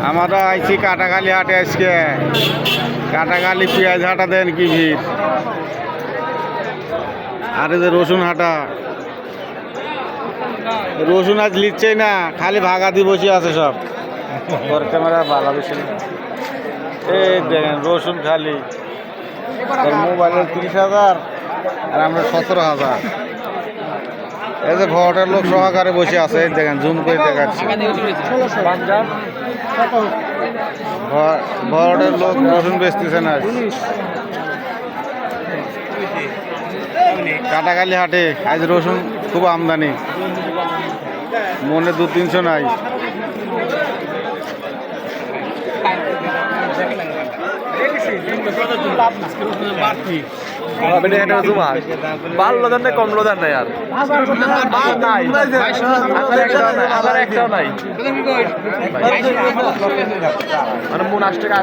আমরা আইছি কাটাখালি হাটে আজকে। কাটাখালি পেঁয়াজ হাটা দেন কি ভিড়। আর এই যে রসুন হাটা, রসুন আজ লিখছেই না, খালি ভাগা দিয়ে বসে আছে সব। ওর ক্যামেরা ভালো বেশি। এই দেখেন রসুন খালি মোবাইলের 30,000 আর আমরা 17,000। এই যে ভোটের লোক সহকারে বসে আছে, এই দেখেন জুম করে দেখাচ্ছি। ভোটের লোক রসুন বেচতেছে না। কাটাখালি হাটে আজ রসুন খুব আমদানি, মনে 200-300 নাই। কমলো দেন না আর একটাও নাই মানে মন 8 টাকা।